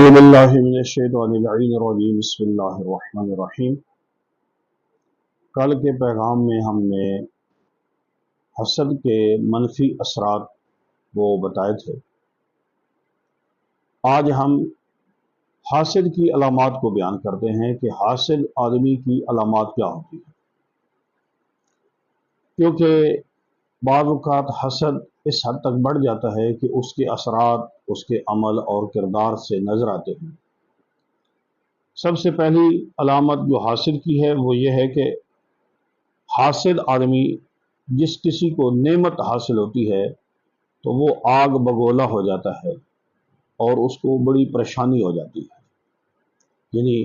اعوذ باللہ من الشیطان اللعین الرجیم بسم اللہ الرحمن الرحیم۔ کل کے پیغام میں ہم نے حسد کے منفی اثرات وہ بتائے تھے۔ آج ہم حاسد کی علامات کو بیان کرتے ہیں کہ حاسد آدمی کی علامات کیا ہوتی ہے، کیونکہ بعض اوقات حسد اس حد تک بڑھ جاتا ہے کہ اس کے اثرات اس کے عمل اور کردار سے نظر آتے ہیں۔ سب سے پہلی علامت جو حاسد کی ہے وہ یہ ہے کہ حاسد آدمی جس کسی کو نعمت حاصل ہوتی ہے تو وہ آگ بگولا ہو جاتا ہے اور اس کو بڑی پریشانی ہو جاتی ہے، یعنی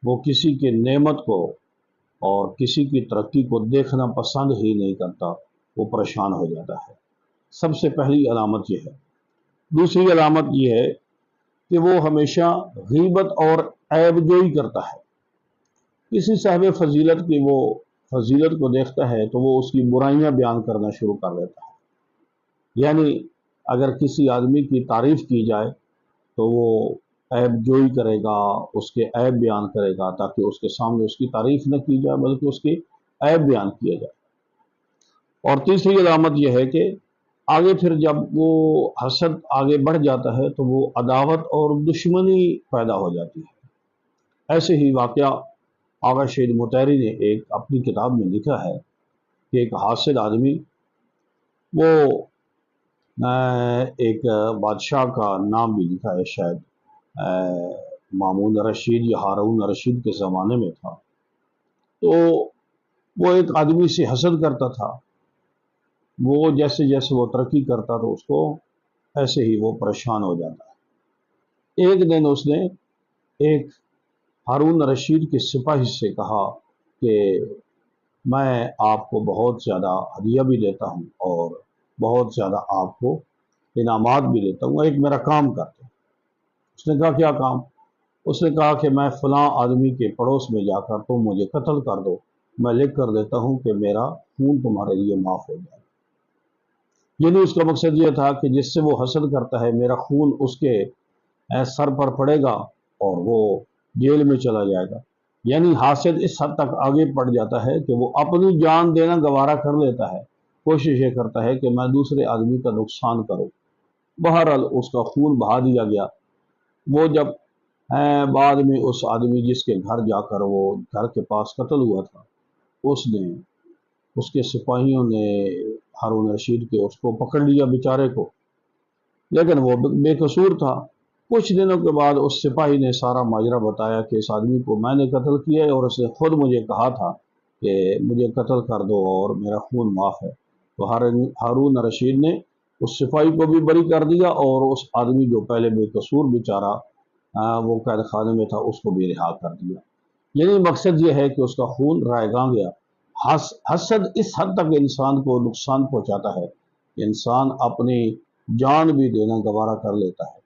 وہ کسی کے نعمت کو اور کسی کی ترقی کو دیکھنا پسند ہی نہیں کرتا، وہ پریشان ہو جاتا ہے۔ سب سے پہلی علامت یہ ہے۔ دوسری علامت یہ ہے کہ وہ ہمیشہ غیبت اور عیب جوئی کرتا ہے۔ کسی صاحب فضیلت کی وہ فضیلت کو دیکھتا ہے تو وہ اس کی برائیاں بیان کرنا شروع کر دیتا ہے، یعنی اگر کسی آدمی کی تعریف کی جائے تو وہ عیب جوئی کرے گا، اس کے عیب بیان کرے گا تاکہ اس کے سامنے اس کی تعریف نہ کی جائے بلکہ اس کی عیب بیان کیا جائے۔ اور تیسری علامت یہ ہے کہ آگے پھر جب وہ حسد آگے بڑھ جاتا ہے تو وہ عداوت اور دشمنی پیدا ہو جاتی ہے۔ ایسے ہی واقعہ آغا شہید مطہری نے ایک اپنی کتاب میں لکھا ہے کہ ایک حاسد آدمی وہ ایک بادشاہ کا نام بھی لکھا ہے، شاید مامون رشید یا ہارون رشید کے زمانے میں تھا، تو وہ ایک آدمی سے حسد کرتا تھا۔ وہ جیسے جیسے وہ ترقی کرتا تو اس کو ایسے ہی وہ پریشان ہو جاتا ہے۔ ایک دن اس نے ایک ہارون رشید کے سپاہی سے کہا کہ میں آپ کو بہت زیادہ ہدیہ بھی دیتا ہوں اور بہت زیادہ آپ کو انعامات بھی دیتا ہوں، ایک میرا کام کرتے ہیں۔ اس نے کہا کیا کام؟ اس نے کہا کہ میں فلاں آدمی کے پڑوس میں جا کر تم مجھے قتل کر دو، میں لکھ کر دیتا ہوں کہ میرا خون تمہارے لیے معاف ہو جائے۔ یعنی اس کا مقصد یہ تھا کہ جس سے وہ حسد کرتا ہے میرا خون اس کے سر پر پڑے گا اور وہ جیل میں چلا جائے گا۔ یعنی حاسد اس حد تک آگے بڑھ جاتا ہے کہ وہ اپنی جان دینا گوارا کر لیتا ہے، کوشش یہ کرتا ہے کہ میں دوسرے آدمی کا نقصان کروں۔ بہرحال اس کا خون بہا دیا گیا۔ وہ جب بعد میں اس آدمی جس کے گھر جا کر وہ گھر کے پاس قتل ہوا تھا، اس کے سپاہیوں نے ہارون رشید کے اس کو پکڑ لیا بیچارے کو، لیکن وہ بے قصور تھا۔ کچھ دنوں کے بعد اس سپاہی نے سارا ماجرا بتایا کہ اس آدمی کو میں نے قتل کیا ہے اور اس نے خود مجھے کہا تھا کہ مجھے قتل کر دو اور میرا خون معاف ہے۔ تو ہارون رشید نے اس سپاہی کو بھی بری کر دیا اور اس آدمی جو پہلے بے قصور بیچارہ وہ قید خانے میں تھا اس کو بھی رہا کر دیا۔ یعنی مقصد یہ ہے کہ اس کا خون رائیگاں گیا۔ حسد اس حد تک انسان کو نقصان پہنچاتا ہے کہ انسان اپنی جان بھی دینا گوارا کر لیتا ہے۔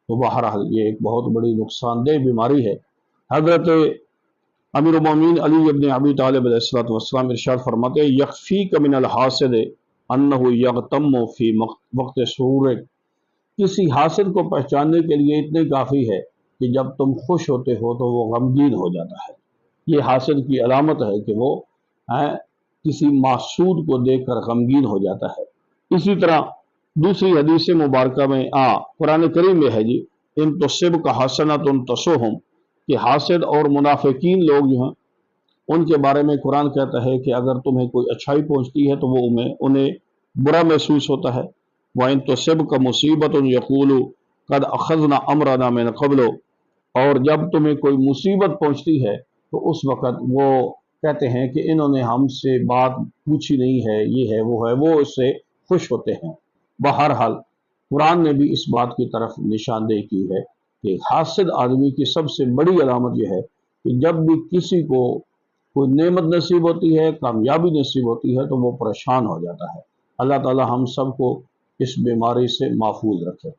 تو بہرحال یہ ایک بہت بڑی نقصان دہ بیماری ہے۔ حضرت امیر المومنین علی ابن ابی طالب علیہ السلام ارشاد فرماتے ہیں یکفیک من الحاسد انہ یغتم فی وقت سرور، کسی حاسد کو پہچاننے کے لیے اتنے کافی ہے کہ جب تم خوش ہوتے ہو تو وہ غمگین ہو جاتا ہے۔ یہ حاسد کی علامت ہے کہ وہ کسی محسود کو دیکھ کر غمگین ہو جاتا ہے۔ اسی طرح دوسری حدیث مبارکہ میں قرآن کریم میں ہے ان تصبک حسنۃ تسؤہم، کہ حاسد اور منافقین لوگ جو ہیں ان کے بارے میں قرآن کہتا ہے کہ اگر تمہیں کوئی اچھائی پہنچتی ہے تو وہ انہیں برا محسوس ہوتا ہے۔ وَإِن تُصِبْكَ مُصِیبَةٌ يَقُولُ قَدْ أَخَذْنَا أَمْرَنَا مِنْ قَبْلُ، اور جب تمہیں کوئی مصیبت پہنچتی ہے تو اس وقت وہ کہتے ہیں کہ انہوں نے ہم سے بات پوچھی نہیں ہے، یہ ہے وہ اس سے خوش ہوتے ہیں۔ بہرحال قرآن نے بھی اس بات کی طرف نشاندہی کی ہے کہ حاسد آدمی کی سب سے بڑی علامت یہ ہے کہ جب بھی کسی کو کوئی نعمت نصیب ہوتی ہے، کامیابی نصیب ہوتی ہے تو وہ پریشان ہو جاتا ہے۔ اللہ تعالی ہم سب کو اس بیماری سے محفوظ رکھے۔